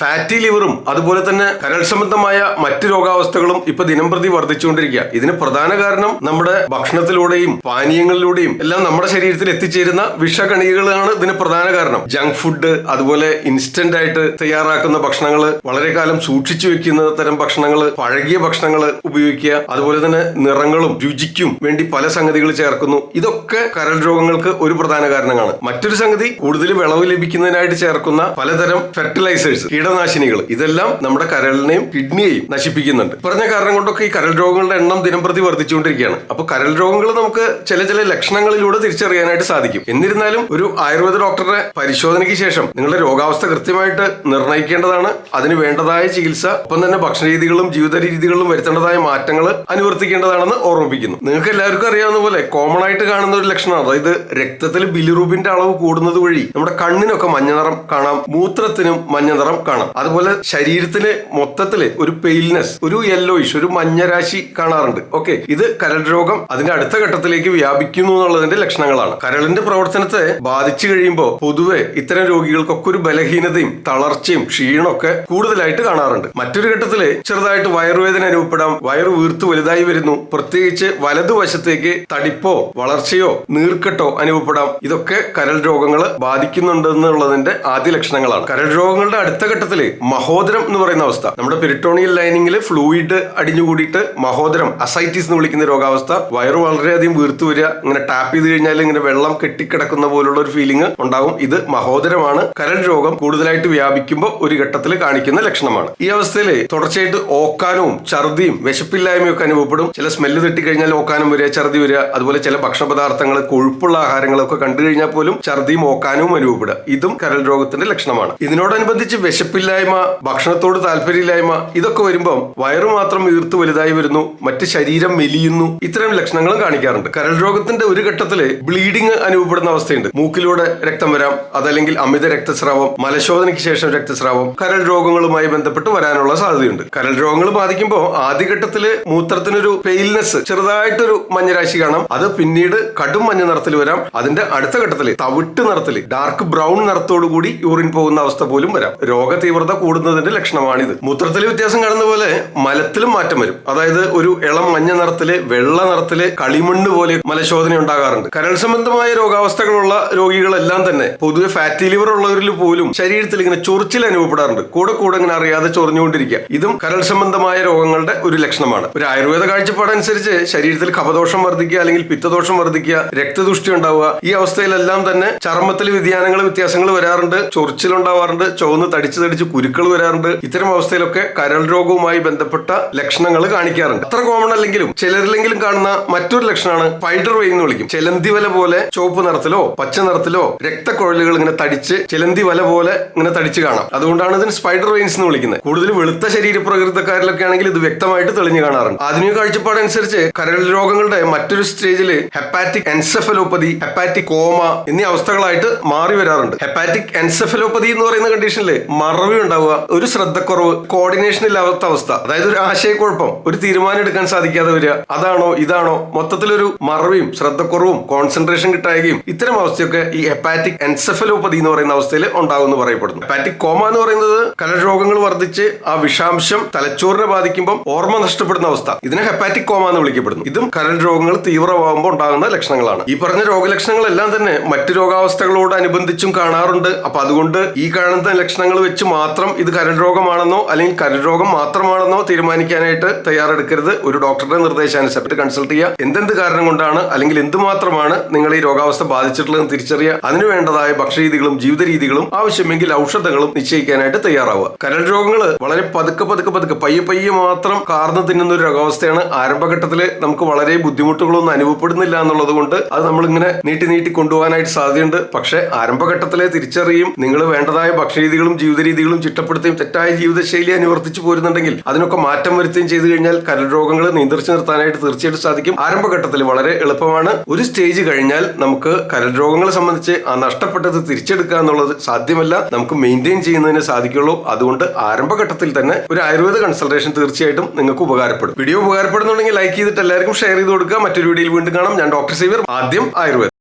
Fatty ലിവറും അതുപോലെ തന്നെ കരൾ സംബന്ധമായ മറ്റ് രോഗാവസ്ഥകളും ഇപ്പൊ ദിനംപ്രതി വർദ്ധിച്ചുകൊണ്ടിരിക്കുക. ഇതിന് പ്രധാന കാരണം നമ്മുടെ ഭക്ഷണത്തിലൂടെയും പാനീയങ്ങളിലൂടെയും എല്ലാം നമ്മുടെ ശരീരത്തിൽ എത്തിച്ചേരുന്ന വിഷകണികകളാണ് ഇതിന് പ്രധാന കാരണം. ജങ്ക് ഫുഡ്, അതുപോലെ ഇൻസ്റ്റന്റ് ആയിട്ട് തയ്യാറാക്കുന്ന ഭക്ഷണങ്ങൾ, വളരെ കാലം സൂക്ഷിച്ചു വെക്കുന്ന തരം ഭക്ഷണങ്ങൾ, പഴകിയ ഭക്ഷണങ്ങൾ ഉപയോഗിക്കുക, അതുപോലെ തന്നെ നിറങ്ങളും രുചിക്കും വേണ്ടി പല സംഗതികൾ ചേർക്കുന്നു. ഇതൊക്കെ കരൾ രോഗങ്ങൾക്ക് ഒരു പ്രധാന കാരണമാണ്. മറ്റൊരു സംഗതി, കൂടുതൽ വിളവ് ലഭിക്കുന്നതിനായിട്ട് ചേർക്കുന്ന പലതരം ഫെർട്ടിലൈസേഴ്സ്, കീടനാശിനികൾ, ഇതെല്ലാം നമ്മുടെ കരളിനെയും കിഡ്നിയെയും നശിപ്പിക്കുന്നുണ്ട്. പറഞ്ഞ കാരണം കൊണ്ടൊക്കെ ഈ കരൾ രോഗങ്ങളുടെ എണ്ണം ദിനംപ്രതി വർദ്ധിച്ചുകൊണ്ടിരിക്കുകയാണ്. അപ്പൊ കരൾ രോഗങ്ങൾ നമുക്ക് ചില ലക്ഷണങ്ങളിലൂടെ തിരിച്ചറിയാനായിട്ട് സാധിക്കും. എന്നിരുന്നാലും ഒരു ആയുർവേദ ഡോക്ടറുടെ പരിശോധനയ്ക്ക് ശേഷം നിങ്ങളുടെ രോഗാവസ്ഥ കൃത്യമായിട്ട് നിർണ്ണയിക്കേണ്ടതാണ്. അതിന് വേണ്ടതായ ചികിത്സ, ഒപ്പം തന്നെ ഭക്ഷണ രീതികളും ജീവിത രീതികളിലും വരുത്തേണ്ടതായ മാറ്റങ്ങൾ അനുവർത്തിക്കേണ്ടതാണെന്ന് ഓർമ്മിപ്പിക്കുന്നു. നിങ്ങൾക്ക് എല്ലാവർക്കും അറിയാവുന്ന പോലെ കോമൺ ആയിട്ട് കാണുന്ന ഒരു ലക്ഷണമാണ്, അതായത് രക്തത്തിൽ ബിലിറൂബിന്റെ അളവ് കൂടുന്നത് വഴി നമ്മുടെ കണ്ണിനൊക്കെ മഞ്ഞ നിറം കാണാം, മൂത്രത്തിനും മഞ്ഞ നിറം കാണാം. അതുപോലെ ശരീരത്തിന് മൊത്തത്തില് ഒരു പെയിൽനെസ്, ഒരു യെല്ലോയിഷ്, ഒരു മഞ്ഞരാശി കാണാറുണ്ട്. ഓക്കെ, ഇത് കരൾ രോഗം അതിന്റെ അടുത്ത ഘട്ടത്തിലേക്ക് വ്യാപിക്കുന്നു എന്നുള്ളതിന്റെ ലക്ഷണങ്ങളാണ്. കരളിന്റെ പ്രവർത്തനത്തെ ബാധിച്ചു കഴിയുമ്പോൾ പൊതുവെ ഇത്തരം രോഗികൾക്കൊക്കെ ഒരു ബലഹീനതയും തളർച്ചയും ക്ഷീണമൊക്കെ കൂടുതലായിട്ട് കാണാറുണ്ട്. മറ്റൊരു ഘട്ടത്തില് ചെറുതായിട്ട് വയറുവേദന അനുഭവപ്പെടാം, വയറ് വീർത്ത് വലുതായി വരുന്നു, പ്രത്യേകിച്ച് വലതുവശത്തേക്ക് തടിപ്പോ വളർച്ചയോ നീർക്കെട്ടോ അനുഭവപ്പെടാം. ഇതൊക്കെ കരൾ രോഗങ്ങൾ ബാധിക്കുന്നുണ്ടെന്നുള്ളതിന്റെ ആദ്യ ലക്ഷണങ്ങളാണ്. കരൾ രോഗങ്ങളുടെ അടുത്ത ഘട്ടത്തില് മഹോദരം എന്ന് പറയുന്ന അവസ്ഥ, നമ്മുടെ പെരിട്ടോണിയൽ ലൈനിങ്ങിൽ ഫ്ലൂയിഡ് അടിഞ്ഞുകൂടിയിട്ട് മഹോദരം, അസൈറ്റിസ് എന്ന് വിളിക്കുന്ന രോഗാവസ്ഥ, വയറ് വളരെയധികം വീർത്തു വരിക, ഇങ്ങനെ ടാപ്പ് ചെയ്ത് കഴിഞ്ഞാൽ ഇങ്ങനെ വെള്ളം കെട്ടിക്കിടക്കുന്ന പോലുള്ള ഒരു ഫീലിംഗ് ഉണ്ടാകും. ഇത് മഹോദരമാണ്. കരൾ രോഗം കൂടുതലായിട്ട് വ്യാപിക്കുമ്പോൾ ഒരു ഘട്ടത്തിൽ കാണിക്കുന്ന ലക്ഷണമാണ്. ഈ അവസ്ഥയിൽ തുടർച്ചയായിട്ട് ഓക്കാനവും ഛർദിയും വിശപ്പില്ലായ്മയും ഒക്കെ അനുഭവപ്പെടും. ചില സ്മെല്ല് തട്ടിക്കഴിഞ്ഞാൽ ഓക്കാനം വരിക, ഛർദി വരിക, അതുപോലെ ചില ഭക്ഷണ പദാർത്ഥങ്ങൾ, കൊഴുപ്പുള്ള ആഹാരങ്ങളൊക്കെ കണ്ടു കഴിഞ്ഞാൽ പോലും ഛർദിയും ഓക്കാനവും അനുഭവപ്പെടുക. ഇതും കരൾ രോഗത്തിന്റെ ലക്ഷണമാണ്. ഇതിനോടനുബന്ധിച്ച് വിശപ്പില്ലായ്മ, ഭക്ഷണത്തോട് താല്പര്യമില്ലായ്മ, ഇതൊക്കെ വരുമ്പോൾ വയറ് മാത്രം വീർത്ത് വലുതായി വരുന്നു, മറ്റ് ശരീരം മെലിയുന്നു. ഇത്തരം ലക്ഷണങ്ങളും കാണിക്കാറുണ്ട്. കരൾ രോഗത്തിന്റെ ഒരു ഘട്ടത്തില് ബ്ലീഡിംഗ് അനുഭവപ്പെടുന്ന അവസ്ഥയുണ്ട്. മൂക്കിലൂടെ രക്തം വരാം, അതല്ലെങ്കിൽ അമിത രക്തസ്രാവം, മലശോധനയ്ക്ക് ശേഷം രക്തസ്രാവം, കരൾ രോഗങ്ങളുമായി ബന്ധപ്പെട്ട് വരാനുള്ള സാധ്യതയുണ്ട്. കരൾ രോഗങ്ങൾ ബാധിക്കുമ്പോൾ ആദ്യഘട്ടത്തില് മൂത്രത്തിനൊരു പെയിൽനെസ്, ചെറുതായിട്ടൊരു മഞ്ഞരാശി കാണാം. അത് പിന്നീട് കടും മഞ്ഞ നിറത്തിൽ വരാം. അതിന്റെ അടുത്ത ഘട്ടത്തില് തവിട്ട് നിറത്തില്, ഡാർക്ക് ബ്രൗൺ നിറത്തോടു കൂടി യൂറിൻ പോകുന്ന അവസ്ഥ പോലും വരാം. രോഗ തീവ്രത കൂടുന്നതിന്റെ ലക്ഷണമാണിത്. മൂത്രത്തിൽ വ്യത്യാസം കാണുന്ന പോലെ മലത്തിലും മാറ്റം വരും. അതായത് ഒരു ഇളം മഞ്ഞ നിറത്തില്, വെള്ള നിറത്തില്, കളിമണ്ണ് പോലെ മലശോധന ഉണ്ടാകാറുണ്ട്. കരൾ സംബന്ധമായ രോഗാവസ്ഥകളുള്ള രോഗികളെല്ലാം തന്നെ പൊതുവെ ഫാറ്റി ലിവർ ഉള്ളവരിൽ പോലും ശരീരത്തിൽ ഇങ്ങനെ ചൊറിച്ചിൽ അനുഭവപ്പെടാറുണ്ട്. കൂടെ ഇങ്ങനെ അറിയാതെ ചൊറിഞ്ഞുകൊണ്ടിരിക്കുക. ഇതും കരൾ സംബന്ധമായ രോഗങ്ങളുടെ ഒരു ലക്ഷണമാണ്. ഒരു ആയുർവേദ കാഴ്ചപ്പാടനുസരിച്ച് ശരീരത്തിൽ കഫദോഷം വർദ്ധിക്കുക, അല്ലെങ്കിൽ പിത്തദോഷം വർദ്ധിക്കുക, രക്തദുഷ്ടി ഉണ്ടാവുക, ഈ അവസ്ഥയിലെല്ലാം തന്നെ ചർമ്മത്തിൽ വ്യത്യാസങ്ങൾ വരാറുണ്ട്, ചൊറിച്ചിലുണ്ടാവാറുണ്ട്, ചുവന്ന് തടിച്ച് കുരുക്കൾ വരാറുണ്ട്. ഇത്തരം അവസ്ഥയിലൊക്കെ കരൾ രോഗവുമായി ബന്ധപ്പെട്ട ലക്ഷണങ്ങൾ കാണിക്കാറുണ്ട്. അത്ര കോമൺ അല്ലെങ്കിലും ചിലരിലെങ്കിലും കാണുന്ന മറ്റൊരു ലക്ഷണമാണ് സ്പൈഡർ വെയിൻ എന്ന് വിളിക്കും. ചിലന്തി വല പോലെ ചുവപ്പ് നിറത്തിലോ പച്ച നിറത്തിലോ രക്തക്കുഴലുകൾ ഇങ്ങനെ തടിച്ച് ചിലന്തി വല പോലെ ഇങ്ങനെ തടിച്ച് കാണാം. അതുകൊണ്ടാണ് ഇതിന് സ്പൈഡർ വെയിൻസ് എന്ന് വിളിക്കുന്നത്. കൂടുതൽ വെളുത്ത ശരീരപ്രകൃതക്കാരിലൊക്കെ ആണെങ്കിൽ ഇത് വ്യക്തമായിട്ട് തെളിഞ്ഞു കാണാറുണ്ട്. ആധുനിക കാഴ്ചപ്പാടനുസരിച്ച് കരൾ രോഗങ്ങളുടെ മറ്റൊരു സ്റ്റേജിൽ ഹെപ്പാറ്റിക് എൻസെഫലോപ്പതി, ഹെപ്പാറ്റിക് കോമ എന്നീ അവസ്ഥകളായിട്ട് മാറി വരാറുണ്ട്. ഹെപ്പാറ്റിക് എൻസെഫലോപ്പതി എന്ന് പറയുന്ന കണ്ടീഷനിൽ മറവി ഉണ്ടാവുക, ഒരു ശ്രദ്ധക്കുറവ്, കോർഡിനേഷൻ ഇല്ലാത്ത അവസ്ഥ, അതായത് ഒരു ആശയക്കുഴപ്പം, ഒരു തീരുമാനം എടുക്കാൻ സാധിക്കാതെ വരിക, അതാണോ ഇതാണോ, മൊത്തത്തിലൊരു മറവിയും ശ്രദ്ധക്കുറവും കോൺസെൻട്രേഷൻ കിട്ടായകയും, ഇത്തരം അവസ്ഥയൊക്കെ ഈ ഹെപ്പാറ്റിക് എൻസെഫലോപ്പതി എന്ന് പറയുന്ന അവസ്ഥയിൽ ഉണ്ടാകുമെന്ന് പറയപ്പെടുന്നു. ഹെപ്പാറ്റിക് കോമ എന്ന് പറയുന്നത് കരൾ രോഗങ്ങൾ വർദ്ധിച്ച് ആ വിഷാംശം തലച്ചോറിനെ ബാധിക്കുമ്പോൾ ഓർമ്മ നഷ്ടപ്പെടുന്ന അവസ്ഥ, ഇതിനെ ഹെപ്പാറ്റിക് കോമ എന്ന് വിളിക്കപ്പെടുന്നു. ഇതും കരൾ രോഗങ്ങൾ തീവ്രമാകുമ്പോൾ ഉണ്ടാകുന്ന ലക്ഷണങ്ങളാണ്. ഈ പറഞ്ഞ രോഗലക്ഷണങ്ങളെല്ലാം തന്നെ മറ്റു രോഗാവസ്ഥകളോട് അനുബന്ധിച്ചും കാണാറുണ്ട്. അപ്പൊ അതുകൊണ്ട് ഈ കാണുന്ന ലക്ഷണങ്ങൾ വെച്ച് മാത്രം ഇത് കരൾ രോഗമാണെന്നോ അല്ലെങ്കിൽ കരൾ രോഗം മാത്രമാണെന്നോ തീരുമാനിക്കാനായിട്ട് തയ്യാറെടുക്കരുത്. ഒരു ഡോക്ടറുടെ നിർദ്ദേശാനുസരിച്ച് കൺസൾട്ട് ചെയ്യുക. എന്തെന്ത് കാരണം കൊണ്ടാണ് അല്ലെങ്കിൽ എന്തുമാത്രമാണ് നിങ്ങൾ ഈ രോഗാവസ്ഥ ബാധിച്ചിട്ടുള്ളതെന്ന് തിരിച്ചറിയുക. അതിനു വേണ്ടതായ ഭക്ഷണരീതികളും ജീവിത രീതികളും ആവശ്യമെങ്കിൽ ഔഷധങ്ങളും നിശ്ചയിക്കാനായിട്ട് തയ്യാറാവുക. കരൾ രോഗങ്ങൾ വളരെ പതുക്കെ പയ്യെ മാത്രം കാർന്നു തിന്നുന്ന ഒരു രോഗാവസ്ഥയാണ്. ആരംഭഘട്ടത്തിൽ നമുക്ക് വളരെ ബുദ്ധിമുട്ടുകളൊന്നും അനുഭവപ്പെടുന്നില്ല എന്നുള്ളത് കൊണ്ട് അത് നമ്മളിങ്ങനെ നീട്ടി കൊണ്ടുപോകാനായിട്ട് സാധ്യതയുണ്ട്. പക്ഷേ ആരംഭഘട്ടത്തിലെ തിരിച്ചറിയും നിങ്ങൾ വേണ്ടതായ ഭക്ഷണരീതികളും ജീവിത രീതികളും ചിട്ടപ്പെടുത്തുകയും തെറ്റായ ജീവിതശൈലി അനുവർത്തിച്ചു പോരുന്നുണ്ടെങ്കിൽ അതിനൊക്കെ മാറ്റം വരുത്തുകയും ചെയ്തു കഴിഞ്ഞാൽ കരൾ രോഗങ്ങൾ നിയന്ത്രിച്ചു നിർത്താനായിട്ട് തീർച്ചയായിട്ടും സാധിക്കും. ആരംഭഘട്ടത്തിൽ വളരെ എളുപ്പമാണ്. ഒരു സ്റ്റേജ് കഴിഞ്ഞാൽ നമുക്ക് കരൾ രോഗങ്ങളെ സംബന്ധിച്ച് ആ നഷ്ടപ്പെട്ടത് തിരിച്ചെടുക്കുക എന്നുള്ളത് സാധ്യമല്ല, നമുക്ക് മെയിൻറ്റെയിൻ ചെയ്യുന്നതിന് സാധിക്കുള്ളൂ. അതുകൊണ്ട് ആരംഭഘട്ടത്തിൽ തന്നെ ഒരു ആയുർവേദ കൺസൾട്ടേഷൻ തീർച്ചയായിട്ടും നിങ്ങൾക്ക് ഉപകാരപ്പെടും. വീഡിയോ ഉപകാരപ്പെടുന്നുണ്ടെങ്കിൽ ലൈക്ക് ചെയ്തിട്ട് എല്ലാവർക്കും ഷെയർ ചെയ്ത് കൊടുക്കുക. മറ്റൊരു വീഡിയോയിൽ വീണ്ടും കാണാം. ഞാൻ ഡോക്ടർ സേവ്യർ, ആദ്യം ആയുർവേദം.